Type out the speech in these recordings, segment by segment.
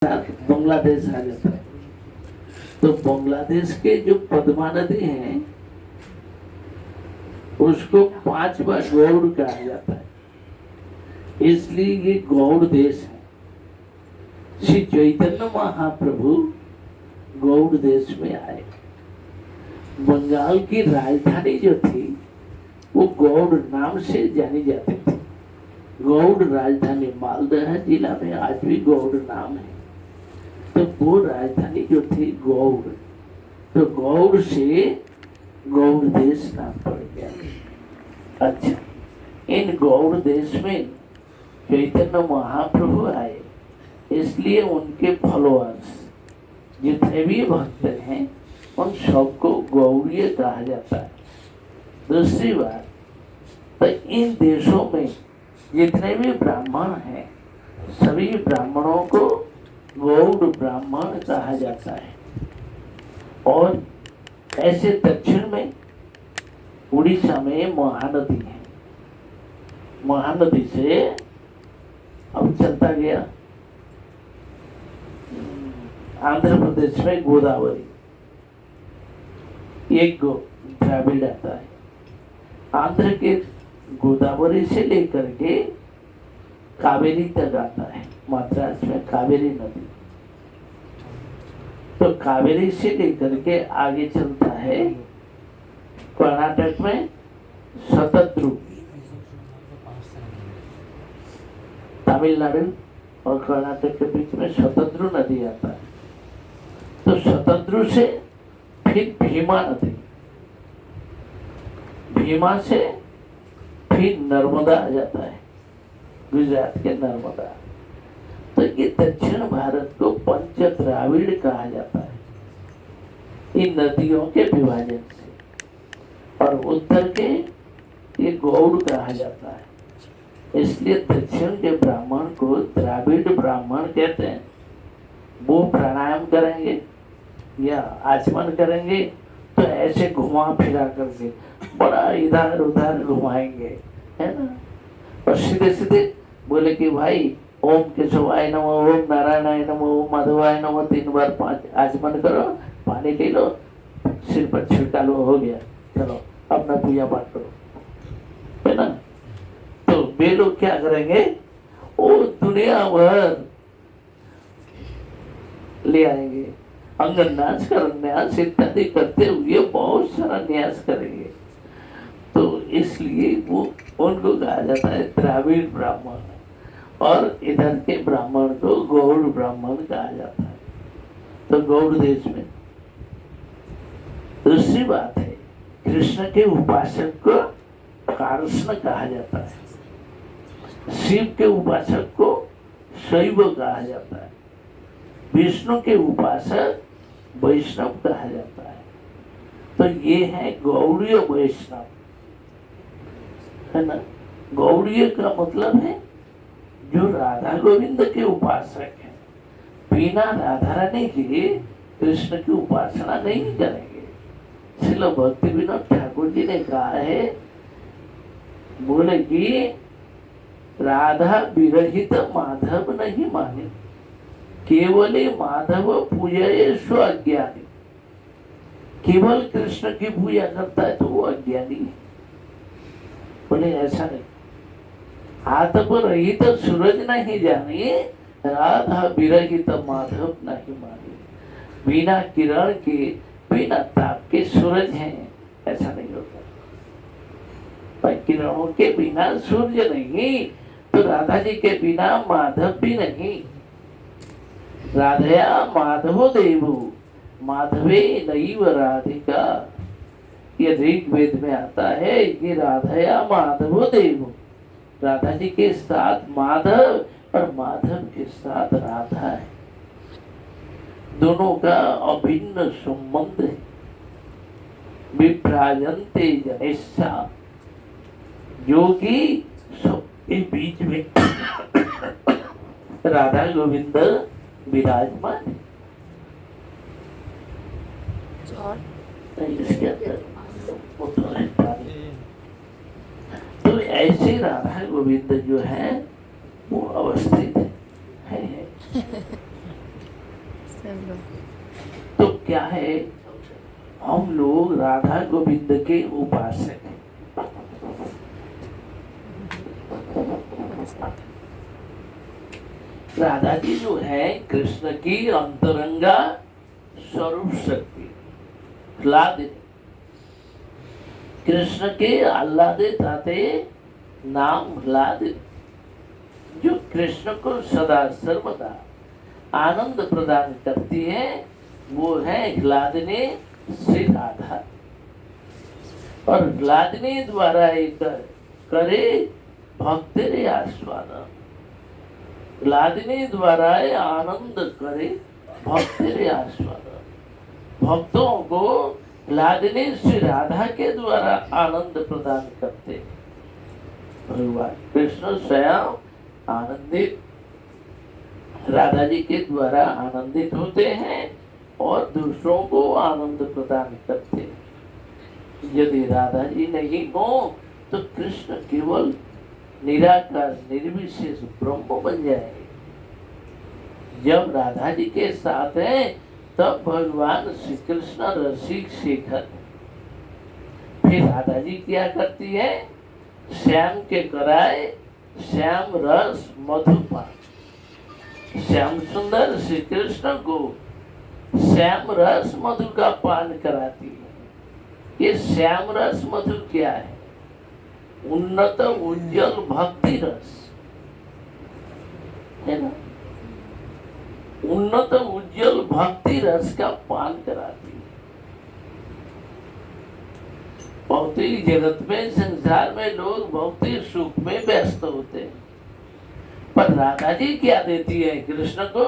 बांग्लादेश आ जाता है। तो बांग्लादेश के जो पद्मा नदी है उसको 5 बार गौड़ कहा जाता है, इसलिए ये गौड़ देश है। श्री चैतन्य महाप्रभु गौड़ देश में आए। बंगाल की राजधानी जो थी वो गौड़ नाम से जानी जाती थी। गौड़ राजधानी मालदह जिला में आज भी गौड़ नाम है। तो वो राजधानी जो थी गौड़, तो गौड़ से गौड़ देश नाम पड़ गया। अच्छा, इन गौड़ देश में चैतन्य महाप्रभु आए, इसलिए उनके फॉलोअर्स जितने भी भक्त हैं उन सबको गौड़ीय कहा जाता है। दूसरी बात, तो इन देशों में जितने भी ब्राह्मण हैं सभी ब्राह्मणों को गौड़ ब्राह्मण कहा जाता है। और ऐसे दक्षिण में उड़ीसा में महानदी है, महानदी से अब चलता गया आंध्र प्रदेश में गोदावरी, एक द्राविड़ आता है। आंध्र के गोदावरी से लेकर के कावेरी तक आता है, मद्रास में कावेरी नदी। तो कावेरी से लेकर के आगे चलता है कर्नाटक में शतद्रु, तमिलनाडु और कर्नाटक के बीच में शतद्रु नदी आता है। तो शतद्रु से फिर भीमा नदी, भीमा से फिर नर्मदा आ जाता है, गुजरात के नर्मदा। तो ये दक्षिण भारत को पंच द्राविड़ कहा जाता है इन नदियों के विभाजन से, और उत्तर के ये गौड़ कहा जाता है। इसलिए दक्षिण के ब्राह्मण को द्राविड़ ब्राह्मण कहते हैं। वो प्राणायाम करेंगे या आचमन करेंगे तो ऐसे घुमा फिरा करके बड़ा इधर उधर घुमाएंगे, है ना। और सीधे सीधे बोले कि भाई ओम केशवाय नमः, ओम नारायणाय नमः, ओम माधवाय नमः 3 बार 5 आचमन करो, पानी ले लो, सिर पर छिड़का लो, हो गया, चलो अपना पूजा पाठ करो, है ना। तो वे लोग क्या करेंगे, वो दुनिया भर ले आएंगे, अंगन्यास करन्यास इत्यादि करते हुए बहुत सारा न्यास करेंगे। तो इसलिए वो उनको कहा जाता है द्राविड़ ब्राह्मण, और इधर के ब्राह्मण को गौड़ ब्राह्मण कहा जाता है। तो गौड़ देश में दूसरी बात है, कृष्ण के उपासक को कृष्ण कहा जाता है, शिव के उपासक को शैव कहा जाता है, विष्णु के उपासक वैष्णव कहा जाता है। तो ये है गौड़ीय वैष्णव, है ना। गौड़ीय का मतलब है जो राधा गोविंद के उपासक हैं, बिना राधा रानी के कृष्ण की उपासना नहीं करेंगे। श्रील भक्ति विनोद ठाकुर जी ने कहा है, बोले कि राधा विरहित माधव नहीं माने, केवल माधव पूजय स्व अज्ञानी। केवल कृष्ण की पूजा करता है तो वो अज्ञानी है। बोले ऐसा नहीं, हाथ पर रहित सूरज नहीं जाने, राधा विरहित माधव नहीं माने। बिना किरण के बिना ताप के सूरज हैं, ऐसा नहीं होता। पर किरणों के बिना सूर्य नहीं, तो राधा जी के बिना माधव भी नहीं। राधया माधवो देवो माधवे नैव राधिका, ये ऋग्वेद में आता है कि राधया माधवो देवो, राधा जी के साथ माधव और माधव के साथ राधा है, दोनों का अभिन्न संबंध है। विभ्राजन्ते जनेशा, योगी सबके बीच में राधा गोविंद विराजमान है। इसके अंदर तो ऐसे राधा गोविंद जो है वो अवस्थित है। तो क्या है, हम लोग राधा गोविंद के उपासक हैं। राधा जी जो है कृष्ण की अंतरंगा स्वरूप शक्ति, आह्लादिनी, कृष्ण के आह्लादे ताते नाम आह्लादिनी, जो कृष्ण को सदा सर्वदा आनंद प्रदान करती है, वो है आह्लादिनी श्री राधा। और आह्लादिनी द्वारा एक करे भक्ति आस्वादन, आह्लादिनी द्वारा आनंद करे भक्ति आस्वादन। भक्तों को आह्लादिनी श्री राधा के द्वारा आनंद प्रदान करते भगवान कृष्ण स्वयं आनंदित, राधा जी के द्वारा आनंदित होते हैं और दूसरों को आनंद प्रदान करते हैं। यदि राधा जी नहीं हो तो कृष्ण केवल निराकार निर्विशेष ब्रह्म बन जाए। जब राधा जी के साथ हैं तब भगवान श्री कृष्ण रसिक शेखर। फिर राधा जी क्या करती है, श्याम के कराए श्याम रस मधुपान। श्याम सुंदर श्री कृष्ण को श्याम रस मधु का पान कराती है। ये श्याम रस मधु क्या है, उन्नत उज्जवल भक्ति रस है ना, उन्नत उज्जवल भक्ति रस का पान कराती है। भौतिक जगत में, संसार में लोग भौतिक सुख में व्यस्त होते हैं, पर राधा जी क्या देती है कृष्ण को,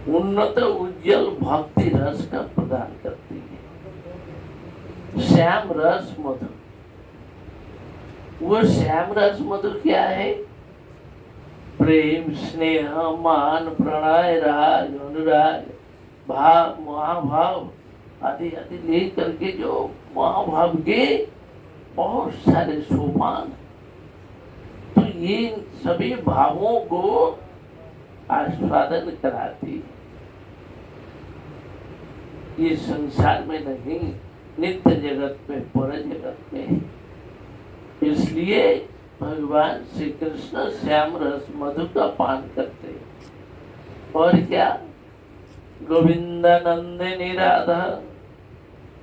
उन्नत उज्जवल भक्ति रस का प्रदान करती है। श्याम रस मधु, वो श्याम रस मधु क्या है, प्रेम स्नेह मान प्रणय राग अनुराग भाव महाभाव आदि आदि ले करके जो महाभाव के बहुत सारे सोपान, तो ये सभी भावों को आस्वादन कराती है। ये संसार में नहीं, नित्य जगत में, पर जगत में। इसलिए भगवान श्री कृष्ण श्याम रस मधु का पान करते हैं। और क्या, गोविंद नंदिनी राधा,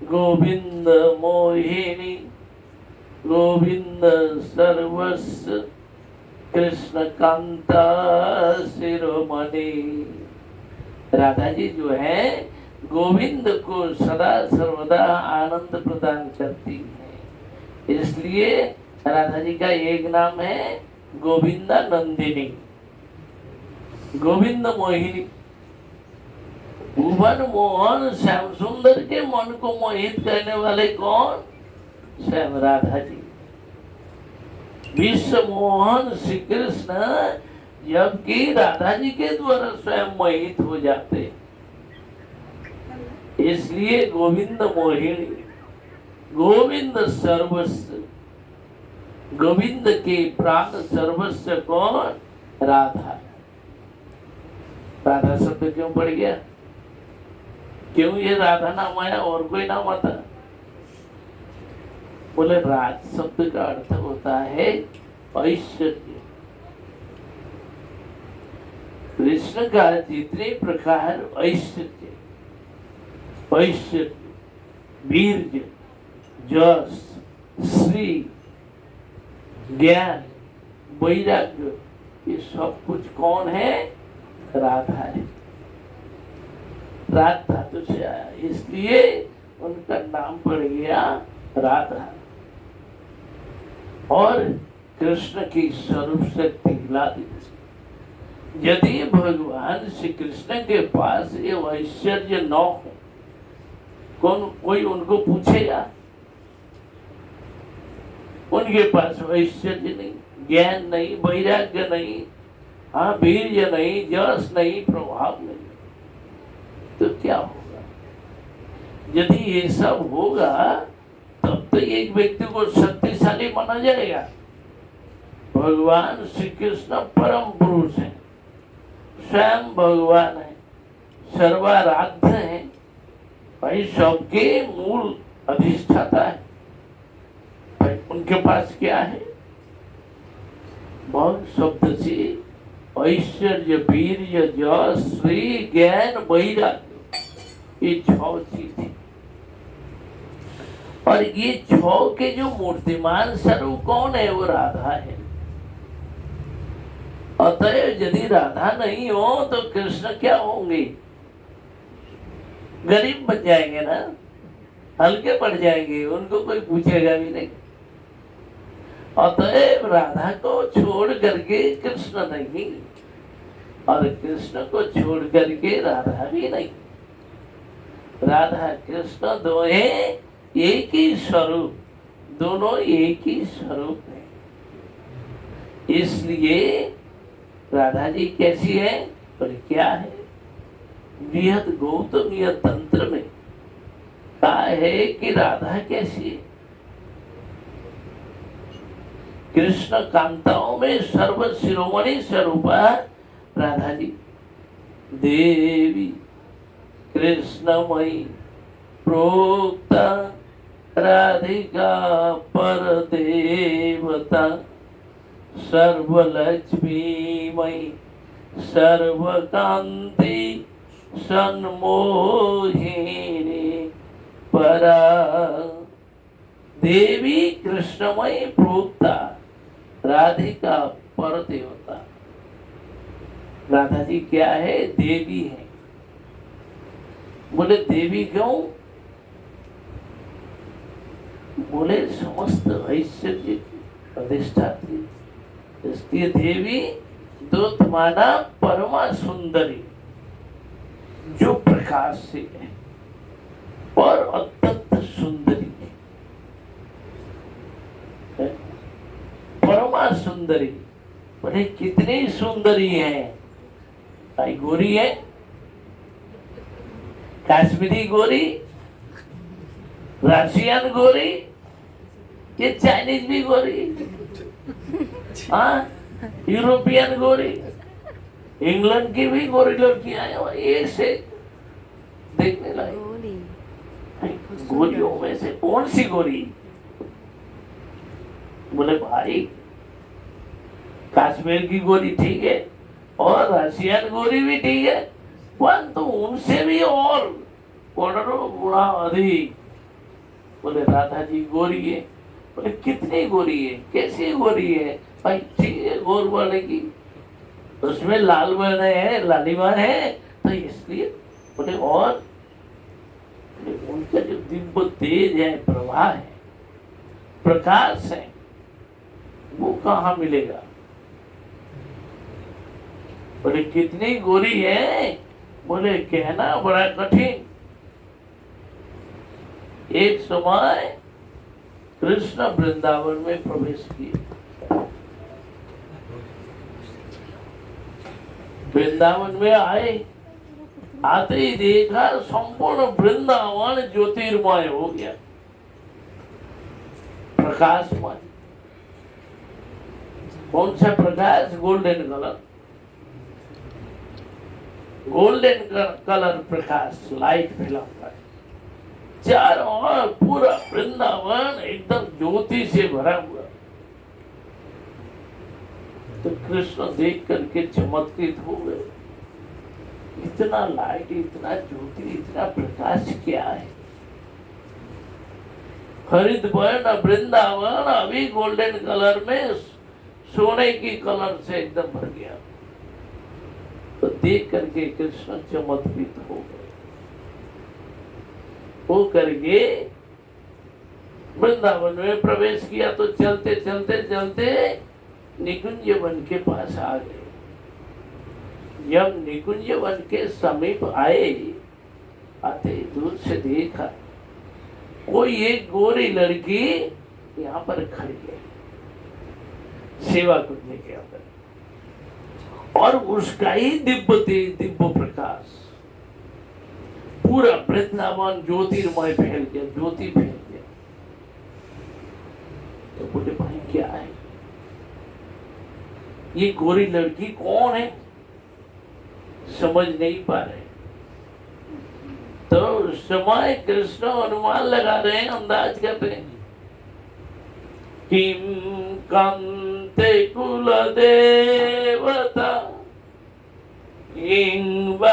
गोविंद मोहिनी, गोविंद सर्वस्व कृष्ण कांता शिरोमणि। राधा जी जो है गोविंद को सदा सर्वदा आनंद प्रदान करती है। इसलिए राधा जी का एक नाम है गोविंदा नंदिनी, गोविंद मोहिनी। भुवन मोहन श्याम सुंदर के मन को मोहित करने वाले कौन, स्वयं राधा जी। विश्व मोहन श्री कृष्ण जबकि राधा जी के द्वारा स्वयं मोहित हो जाते, इसलिए गोविंद मोहिनी, गोविंद सर्वस्व, गोविंद के प्राण सर्वस्व कौन, राधा। राधा शब्द क्यों पड़ गया, क्यों ये राधा नाम आया, और कोई नाम आता? बोले राज शब्द का अर्थ होता है ऐश्वर्य। कृष्ण का जितने प्रकार ऐश्वर्य, ऐश्वर्य, वीर्य, जस, श्री, ज्ञान, वैराग्य, ये सब कुछ कौन है, राधा है। रात धातु से आया, इसलिए उनका नाम पड़ गया राधा। और कृष्ण की स्वरूप शक्ति आह्लादिनी। यदि भगवान श्री कृष्ण के पास ये ऐश्वर्य न हो, कौन कोई उनको पूछेगा? उनके पास ऐश्वर्य नहीं, ज्ञान नहीं, वैराग्य नहीं, हाँ वीर्य नहीं, जस नहीं, प्रभाव नहीं, तो क्या होगा? यदि ये सब होगा तब तो एक व्यक्ति को शक्तिशाली माना जाएगा। भगवान श्री कृष्ण परम पुरुष है, स्वयं भगवान है। सर्वाराध्य है भाई, सबके मूल अधिष्ठाता है भाई। उनके पास क्या है? बहुत शब्द से ऐश्वर्य, वीर्य, जस, श्री, ज्ञान, वैराग्य, ये 6 चीज है। और ये 6 के जो मूर्तिमान स्वरूप कौन है? वो राधा है। अतएव यदि राधा नहीं हो तो कृष्ण क्या होंगे? गरीब बन जाएंगे ना, हल्के पड़ जाएंगे, उनको कोई पूछेगा भी नहीं। अतएव राधा को छोड़ करके कृष्ण नहीं, और कृष्ण को छोड़ करके राधा भी नहीं। राधा कृष्ण दोहे एक ही स्वरूप, दोनों एक ही स्वरूप है। इसलिए राधा जी कैसी है? और क्या है? बृहद गौतमीय तंत्र में कहा है कि राधा कैसी है? कृष्ण कांताओं में सर्व शिरोमणि स्वरूपा राधा जी। देवी कृष्णमयी प्रोक्ता राधिका पर देवता, सर्वलक्ष्मीमयी सर्वकांति सन्मोहिनी परा। देवी कृष्णमयी प्रोक्ता राधिका पर देवता। राधा जी क्या है? देवी है। बोले देवी क्यों? बोले समस्त ऐश्वर्य की अधिष्ठात्री, इसलिए देवी दो माना परमा सुंदरी, जो प्रकाश से है और अत्यंत सुंदरी है। परमा सुंदरी। बोले कितनी सुंदरी है? भाई गोरी है, कश्मीरी गोरी, रशियन गोरी, ये चाइनीज भी गोरी, हाँ, यूरोपियन गोरी, इंग्लैंड की भी गोरी लड़कियां हैं। ये से देखने लायक गोरियों में से कौन सी गोरी? बोले भाई कश्मीर की गोरी ठीक है और रशियन गोरी भी ठीक है, परंतु उनसे भी और करोड़ों गुना अधिक। बोले राधा जी गोरी है। बोले कितनी गोरी है? कैसी गोरी है? भाई ठीक है, गोर वाले की उसमें लाल बन है, लालिमा है, तो इसलिए बोले और उनका जो दिव्य तेज है, प्रवाह है, प्रकाश है, वो कहाँ मिलेगा? बोले कितनी गोरी है? बोले कहना बड़ा कठिन। एक समय कृष्ण वृंदावन में प्रवेश किए। वृंदावन में आए, आते ही देखा संपूर्ण वृंदावन ज्योतिर्मय हो गया, प्रकाशमय। कौन सा प्रकाश? गोल्डन कलर, गोल्डन कलर प्रकाश, लाइट फैला हुआ है चारों ओर। पूरा वृंदावन एकदम ज्योति से भरा हुआ। तो कृष्ण देख करके चमत्कृत हो गए। इतना लाइट, इतना ज्योति, इतना प्रकाश क्या है? हरित वर्ण वृंदावन अभी गोल्डन कलर में, सोने की कलर से एकदम भर गया। तो देख करके कृष्ण चमत्कृत हो गए। हो करके वृंदावन में प्रवेश किया। तो चलते चलते चलते निकुंज वन के पास आ गए। जब निकुंज वन के समीप आए, आते दूर से देखा कोई एक गोरी लड़की यहाँ पर खड़ी है सेवा करने के अंदर, और उसका ही दिव्य तेज, दिव्य प्रकाश पूरा वृंदावन ज्योतिर्मय फैल गया, ज्योति फैल गया। तो बोले भाई क्या है ये गोरी लड़की? कौन है? समझ नहीं पा रहे। तो उस समय कृष्ण अनुमान लगा रहे हैं, अंदाज कर रहे हैं। किम कांते कुल देवता इंवा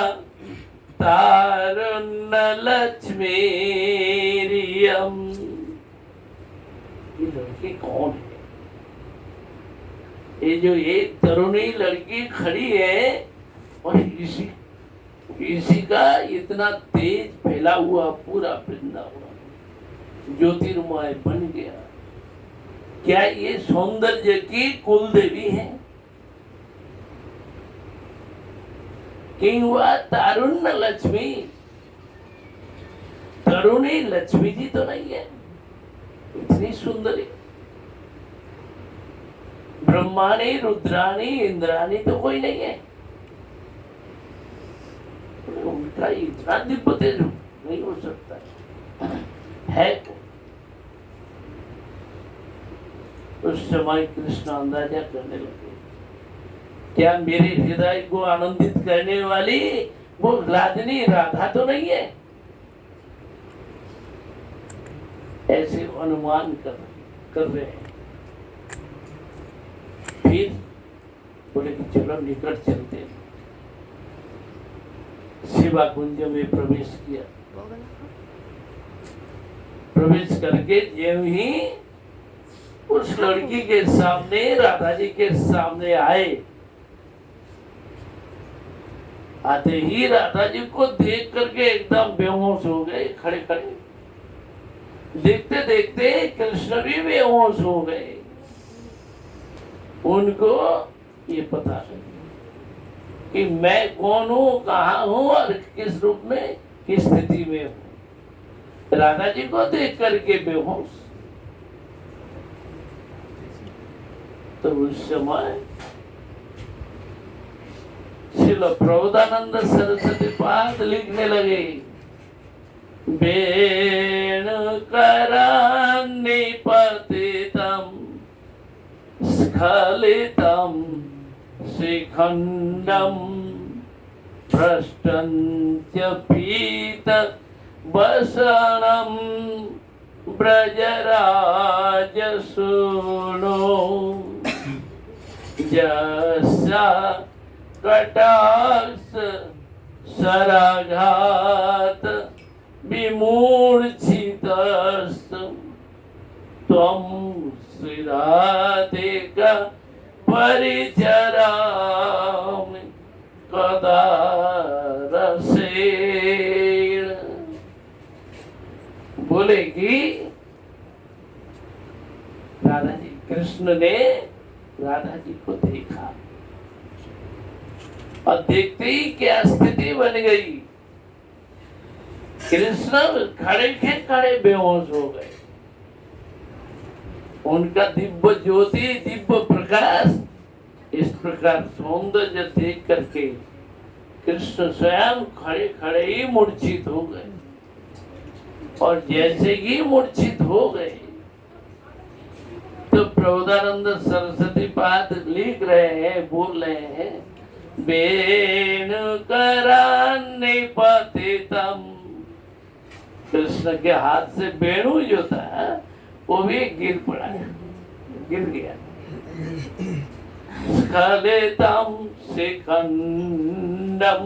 तारुण्य लक्ष्मीरियम। ये लड़की कौन है? ये जो ये तरुणी लड़की खड़ी है और इसी का इतना तेज फैला हुआ पूरा वृंदावन ज्योतिर्मय बन गया। क्या ये सौंदर्य की कुल देवी है? किंवा तारुण्य लक्ष्मी? तरुणी लक्ष्मी जी तो नहीं है, इतनी सुंदरी। ब्रह्माणी, रुद्राणी, इंद्राणी तो कोई नहीं है। उनका इतना दिव्य तेज नहीं हो सकता है। उस समय कृष्ण अंदाजा करने लगे, क्या मेरे हृदय को आनंदित करने वाली वो लादनी राधा तो नहीं है? ऐसे अनुमान कर रहे हैं। फिर बोले कि चलो निकट चलते हैं। सेवा कुंज में प्रवेश किया। प्रवेश करके जो ही उस लड़की के सामने, राधा जी के सामने आए, आते ही राधा जी को देख करके एकदम बेहोश हो गए। खड़े खड़े देखते देखते कृष्ण भी बेहोश हो गए। उनको ये पता नहीं कि मैं कौन हूँ, कहाँ हूँ और किस रूप में, किस स्थिति में हूँ। राधा जी को देख करके बेहोश। तो उस समय श्रील प्रबोधानंद सरस्वती पाद लिखने लगे, वेणु करान्निपतितं स्खलितं शिखंडं भ्रष्टं च पीत वसनं ब्रजराज सूनो जस्या कटाक्ष शराघात विमूर्छितस्त त्वं श्रीराधिका परिचरामि कदा रसेण। बोले कि राधा जी, कृष्ण ने राधा जी को देखा और देखते ही क्या स्थिति बन गई। कृष्ण खड़े के खड़े बेहोश हो गए। उनका दिव्य ज्योति, दिव्य प्रकाश, इस प्रकार सौंदर्य देख करके कृष्ण स्वयं खड़े खड़े ही मूर्छित हो गए। और जैसे ही मूर्छित हो गए तो प्रबोधानंद सरस्वती पाद लिख रहे हैं, बोल रहे हैं, वेणु करान्निपतितं। कृष्ण के हाथ से वेणु जो था वो भी गिर पड़ा, गिर गया। स्खलितं शिखंडं,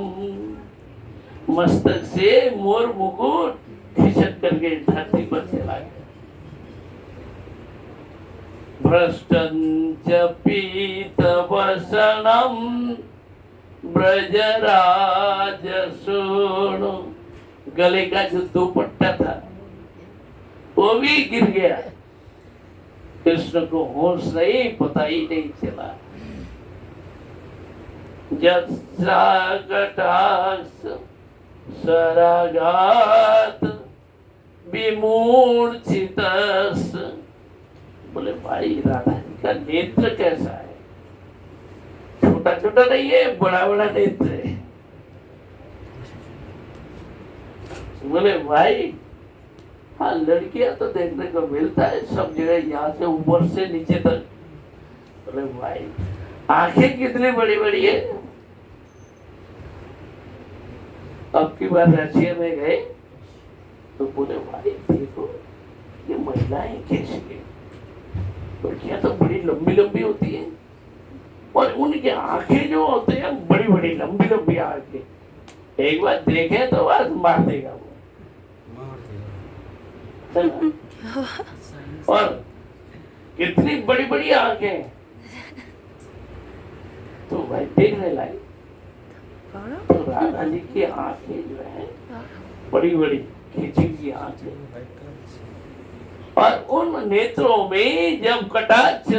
मस्तक से मोर मुकुट खिसक करके धरती पर चला गया। भ्रष्टं च पीतवसनं ब्रजराज सूनो, गले का जो दुपट्टा था वो भी गिर गया। कृष्ण को होश नहीं, पता ही नहीं चला। जस्या कटाक्ष शराघात विमूर्छितस्त। बोले भाई, राधा जी का नेत्र कैसा है? छोटा छोटा नहीं है, बड़ा बड़ा नेत्र है। बोले भाई, हाँ लड़कियां तो देखने को मिलता है सब जगह, यहाँ से ऊपर से नीचे तक। बोले भाई, आंखें कितनी बड़ी बड़ी है। अब की बार रशिया में गए तो बोले भाई देखो ये महिलाएं कैसी है, लड़कियां तो बड़ी लंबी लंबी होती है और उनकी आंखें जो होते हैं बड़ी बड़ी लंबी लंबी आंखें, एक बार देखे तो बस मार देगा वो। और कितनी बड़ी बड़ी आंखें, तो भाई देखने लायक। तो राधा जी की आंखें जो है बड़ी बड़ी खींची की आंखें, और उन नेत्रों में जब कटाक्ष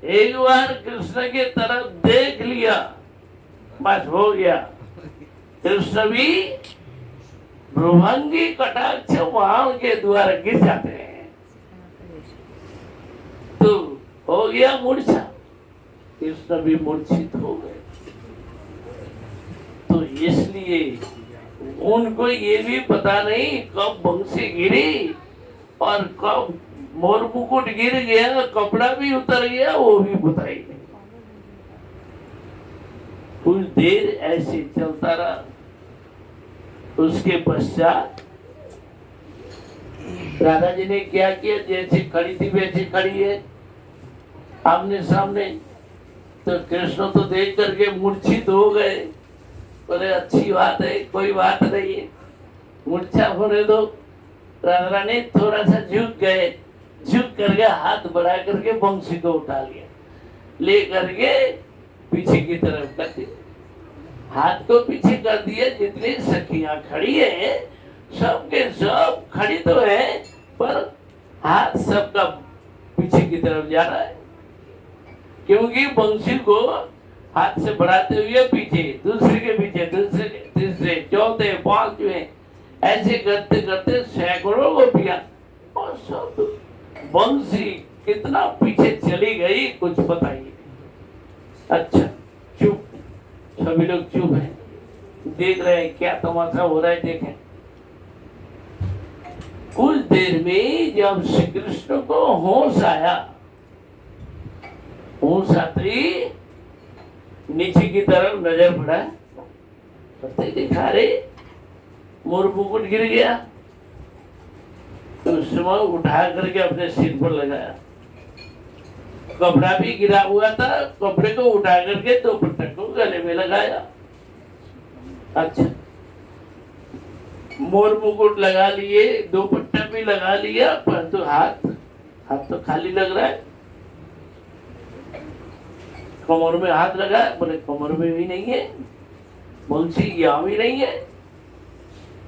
एक बार कृष्ण के तरफ देख लिया बस हो गया। कृष्ण भी भ्रुभंगी कटाक्ष वहां के द्वारा गिर जाते हैं, तो हो गया मूर्छा। कृष्ण भी मूर्छित हो गए। तो इसलिए उनको ये भी पता नहीं कब बंसी गिरी और कब मोर मुकुट गिर गया, कपड़ा भी उतर गया, वो भी पता ही नहीं। कुछ देर ऐसे चलता रहा। उसके पश्चात राधा जी ने क्या किया, जैसे खड़ी थी वैसे खड़ी है आमने सामने। तो कृष्ण तो देख करके मूर्छित हो गए। बोले अच्छी बात है, कोई बात नहीं है, मूर्छा होने दो। राधा रानी थोड़ा सा झुक गए, झुक करके हाथ बढ़ा करके बंसी को उठा लिया, ले करके पीछे की तरफ कर दिया। हाथ को पीछे कर दिया। जितनी सखियां खड़ी है सबके सब खड़ी तो है, पर हाथ सबका पीछे की तरफ जा रहा है, क्योंकि बंसी को हाथ से बढ़ाते हुए पीछे, दूसरे के पीछे, दूसरे तीसरे चौथे पांचवे ऐसे करते करते सैकड़ों गोपियां, और सब बंसी कितना पीछे चली गई कुछ पता ही नहीं। अच्छा चुप, सभी लोग चुप हैं, देख रहे हैं क्या तमाशा हो रहा है। देखें कुछ देर में जब श्री कृष्ण को होश आया, होश आते ही नीचे की तरफ नजर पड़ा, देखा रे मोर मुकुट गिर गया। तो उस समय उठा करके अपने सिर पर लगाया। कपड़ा भी गिरा हुआ था, कपड़े को उठा करके दुपट्टे को गले में लगाया। अच्छा मोर मुकुट लगा लिए, दुपट्टा भी लगा लिया, परंतु हाथ तो खाली लग रहा है। कमर में हाथ लगा, बोले कमर में भी नहीं है, बंसी यहाँ भी नहीं है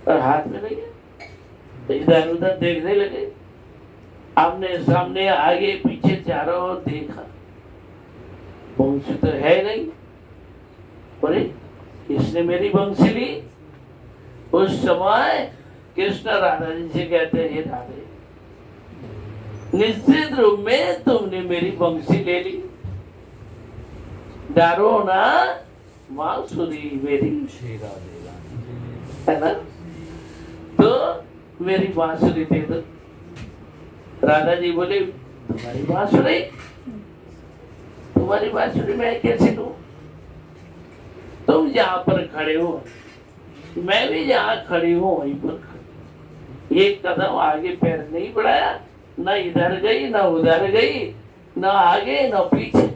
और हाथ में नहीं है। तो इधर उधर देखने लगे, आमने सामने आगे पीछे चारों ओर देखा, बंसी तो है नहीं। बोले किसने मेरी बंसी ली? उस समय कृष्ण राधा जी से कहते हैं, राधे निश्चित रूप में तुमने मेरी बंसी ले ली, डरो ना मासूरी मेरी, है ना? तो मेरी बांसुरी दे दो। राधा जी बोले तुम्हारी बांसुरी, तुम्हारी बांसुरी मैं कैसे दूं? तुम जहां पर खड़े हो मैं भी जहां खड़ी हूं वहीं पर, एक कदम आगे पैर नहीं बढ़ाया, न इधर गई न उधर गई, न आगे न पीछे,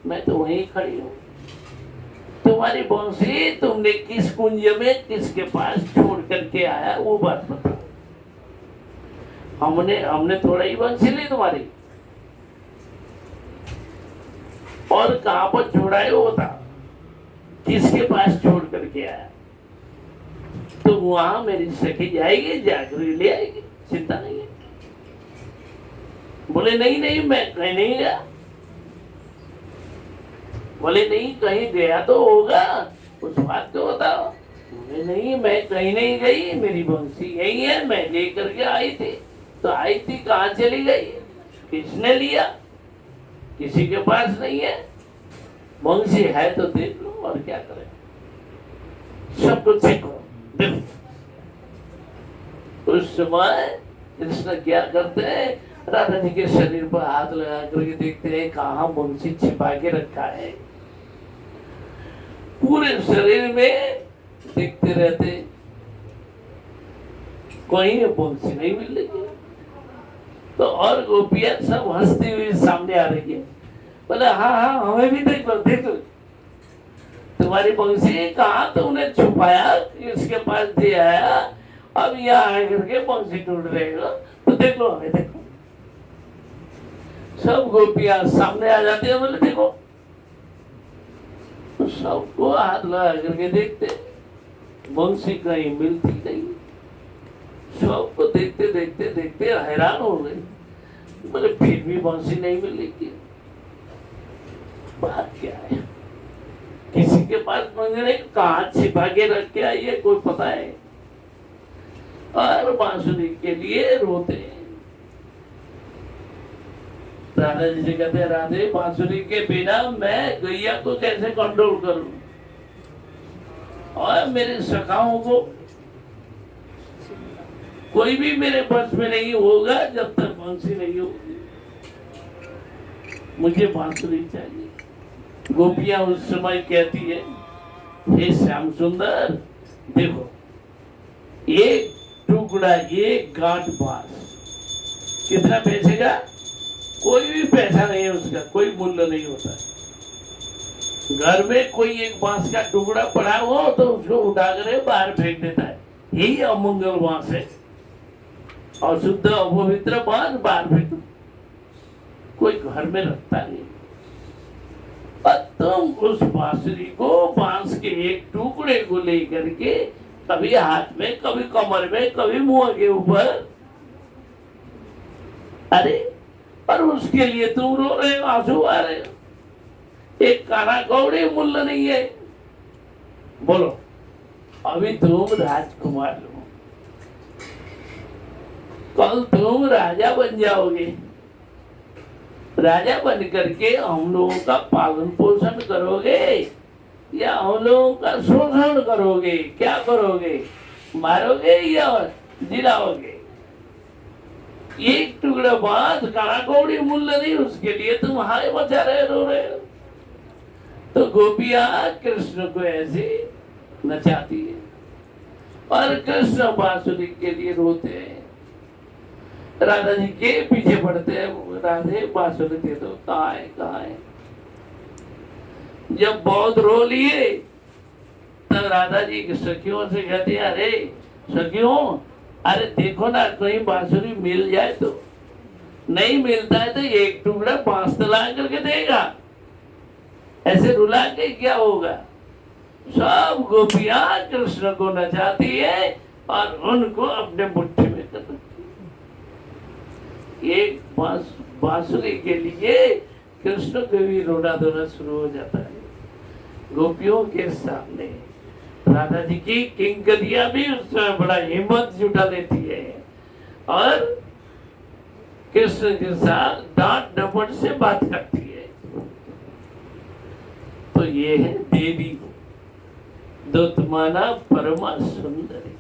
मैं तो वहीं खड़ी हूं। तुम्हारी बंसी तुमने किस कुंज में किसके पास छोड़ करके आया वो बात बताओ। हमने थोड़ा ही बंसी ली तुम्हारी, और कहां पर छोड़ा है वो बता, किसके पास छोड़ करके आया। तो वहां मेरी सखी जाएगी, जाकर ले आएगी, चिंता नहीं है। बोले नहीं नहीं मैं कहीं नहीं गया। बोले नहीं कहीं गया तो होगा, उस बात को बताओ। बोले नहीं मैं कहीं नहीं गई, मेरी बंसी यही है, मैं लेकर के आई थी। तो आई थी कहाँ चली गई, किसने लिया? किसी के पास नहीं है। बंसी है तो देख लो, और क्या करें, सब कुछ सीखो। देखो उस समय कृष्ण क्या करते हैं, राधा जी के शरीर पर हाथ लगा करके देखते हैं कहाँ बंसी छिपा के रखा है। पूरे शरीर में देखते रहते, कोई बंसी नहीं मिल रही। तो और गोपियां सब हंसती हुई सामने आ रही है। बोले हाँ हाँ हमें भी देख लो देख लो, तुम्हारी बंसी कहाँ तुमने छुपाया, इसके पास दे आया, अब यहाँ आकर के बंसी टूट रहे हो, तो देख लो हमें देखो। सब गोपियां सामने आ जाती है। बोले देखो, तो सबको हाथ लगा करके देखते, बंसी कहीं मिलती नहीं। सबको देखते देखते देखते हैरान हो गए। बोले फिर भी बंसी नहीं मिलेगी, बात क्या है? किसी के पास मंगने कहाँ छिपा के रख के आई है कोई पता है? और बांसुरी के लिए रोते हैं। राधा जी से कहते हैं, राधे बांसुरी के बिना मैं गैया को कैसे कंट्रोल करूं, और मेरे सखाओं को कोई भी मेरे बस में नहीं होगा जब तक बांसुरी नहीं होगी। मुझे बांसुरी चाहिए। गोपियां उस समय कहती है, हे श्याम सुंदर देखो, एक टुकड़ा एक गांठ बांस कितना बेचेगा? कोई भी पैसा नहीं है उसका, कोई मूल्य नहीं होता। घर में कोई एक बांस का टुकड़ा पड़ा हो तो उसको उठा कर बाहर फेंक देता है, यही अमंगल बांस है। अशुद्ध अपवित्र बांस बाहर फेंक, कोई घर में रखता नहीं। और तुम उस बांसुरी को, बांस के एक टुकड़े को लेकर के कभी हाथ में, कभी कमर में, कभी मुंह के ऊपर, अरे और उसके लिए तुम रो रहे हो, आंसू आ रहे हो। एक काना कौड़ी मूल्य नहीं है। बोलो, अभी तुम राजकुमार हो, कल तुम राजा बन जाओगे। राजा बन करके हम लोगों का पालन पोषण करोगे या हम लोगों का शोषण करोगे? क्या करोगे? मारोगे या जिलाओगे? एक टुकड़ा बांस काना कौड़ी मूल्य नहीं, उसके लिए तुम हाय मचा रहे, रो रहे हो। तो गोपियां कृष्ण को ऐसे नचाती है और कृष्ण बांसुरी के लिए रोते हैं। राधा जी के पीछे पड़ते हैं, राधे बांसुरी दे दो, कहाँ है कहाँ है? जब बहुत रो लिए तब राधा जी की सखियों से कहती है, अरे सखियों, अरे देखो ना कहीं बांसुरी मिल जाए तो। नहीं मिलता है तो एक टुकड़ा बांस तला करके देगा, ऐसे रुला के क्या होगा? सब गोपियां कृष्ण को नचाती है और उनको अपने मुट्ठी में कर रखती है। एक बांसुरी के लिए कृष्ण को भी रोना धोना शुरू हो जाता है। गोपियों के सामने राधा जी की किंकरियां भी उस समय बड़ा हिम्मत जुटा लेती है और कृष्ण के साथ डांट डपट से बात करती है। तो ये है देवी दुत्माना परमा सुंदरी।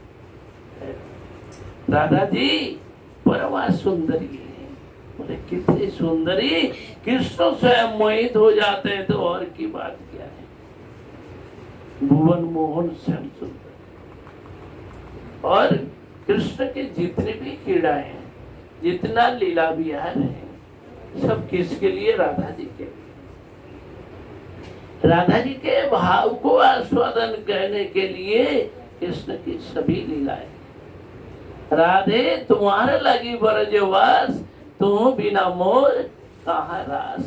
राधा जी परमा सुंदरी है। बोले कितनी सुंदरी, कृष्ण स्वयं मोहित हो जाते हैं तो और की बात क्या है? भुवन मोहन श्याम सुंदर। और कृष्ण के जितने भी क्रीड़ा हैं, जितना लीला विहार है, सब किसके लिए? राधा जी के लिए। राधा जी के भाव को आस्वादन करने के लिए कृष्ण की सभी लीलाएं। राधे तुम्हारे लगी ब्रजवास, तुम बिना मोर कहाँ रास।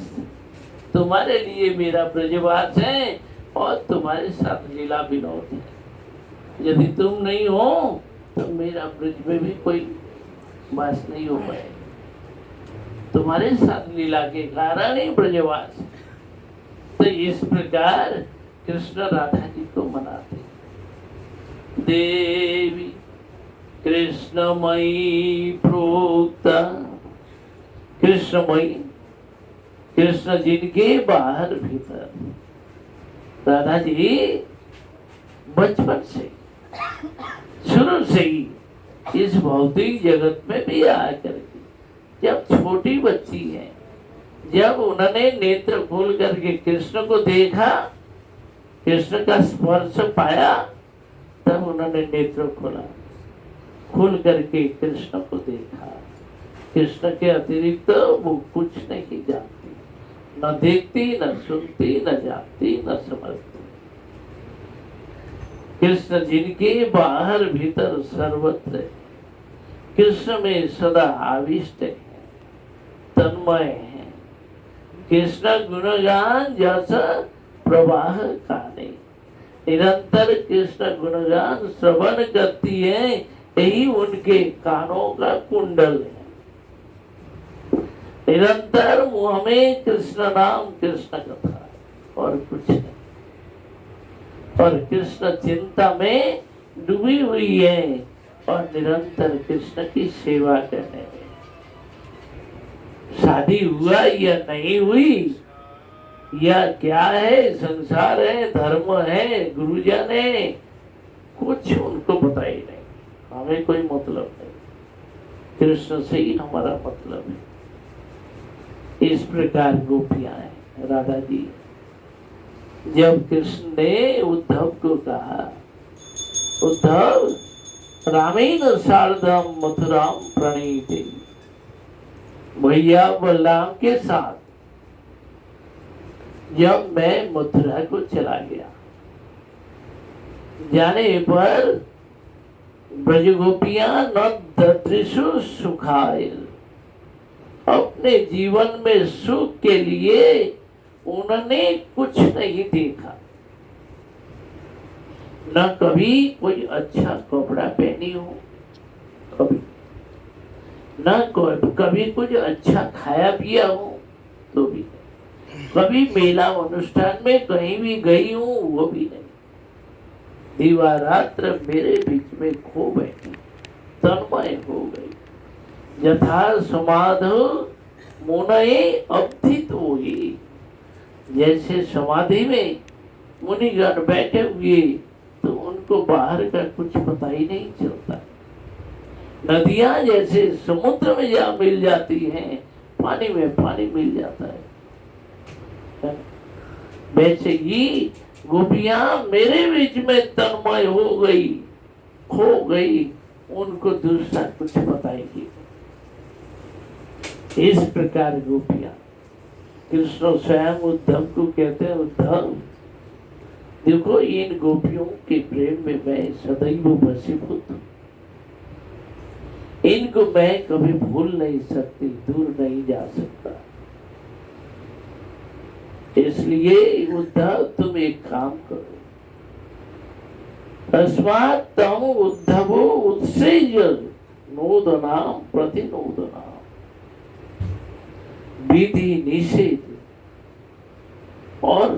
तुम्हारे लिए मेरा ब्रजवास है और तुम्हारे साथ लीला विनोद है। यदि तुम नहीं हो तो मेरा ब्रज में भी कोई वास नहीं हो पाए। तुम्हारे साथ लीला के कारण ही ब्रजवास। तो इस प्रकार कृष्ण राधा जी को मनाते। देवी कृष्णमयी प्रोक्ता, कृष्णमयी कृष्ण जिनके बाहर भीतर। राधा जी बचपन से, शुरू से ही इस भौतिक जगत में भी आकर के जब छोटी बच्ची है, जब उन्होंने नेत्र खोल करके कृष्ण को देखा, कृष्ण का स्पर्श पाया, तब उन्होंने नेत्र खोला। खुल करके कृष्ण को देखा। कृष्ण के अतिरिक्त वो कुछ नहीं जानती, न देखती, न सुनती, न जानती, न समझती। कृष्ण जिनके बाहर भीतर सर्वत्र है, कृष्ण में सदा आविष्ट है, तन्मय है। कृष्ण गुणगान जैसा प्रवाह काने, निरंतर कृष्ण गुणगान श्रवण करती है, यही उनके कानों का कुंडल है। निरंतर मुंह में कृष्ण नाम, कृष्ण कथा और कुछ नहीं। और कृष्ण चिंता में डूबी हुई है और निरंतर कृष्ण की सेवा करने में। शादी हुआ या नहीं हुई या क्या है, संसार है, धर्म है, गुरुजन है, कुछ उनको पता ही नहीं। हमें कोई मतलब नहीं, कृष्ण से ही हमारा मतलब है। इस प्रकार गोपियां हैं। राधा जी, जब कृष्ण ने उद्धव को कहा, उद्धव रामेण सार्धम मथुराम प्रणीते, भैया बलराम के साथ जब मैं मथुरा को चला गया, जाने पर ब्रजगोपियां न ददृशु सुखाय, अपने जीवन में सुख के लिए उन्होंने कुछ नहीं देखा। न कभी कोई अच्छा कपड़ा पहनी हो, कभी न कभी कुछ अच्छा खाया पिया हो, तो भी नहीं। कभी मेला अनुष्ठान में कहीं भी गई हूँ, वो भी नहीं। दिवा रात्र मेरे बीच में खो बैठी, तन्मय हो गई। यथा समाधो मुनये अवधित हुई, जैसे समाधि में मुनिगण बैठे हुए तो उनको बाहर का कुछ पता ही नहीं चलता। नदियां जैसे समुद्र में जा मिल जाती हैं, पानी में पानी मिल जाता है, वैसे ही गोपियां मेरे बीच में तन्मय हो गई, खो गई, उनको दूसरा कुछ पता ही नहीं। इस प्रकार गोपियां, कृष्ण स्वयं उद्धव को कहते हैं, उद्धव देखो, इन गोपियों के प्रेम में मैं सदैव वशीभूत हूं, इनको मैं कभी भूल नहीं सकती, दूर नहीं जा सकता। इसलिए उद्धव तुम एक काम करो, तस्मात् तम उद्धवो उत्सेज नोदनाम प्रतिनोदनाम, विधि निषेध और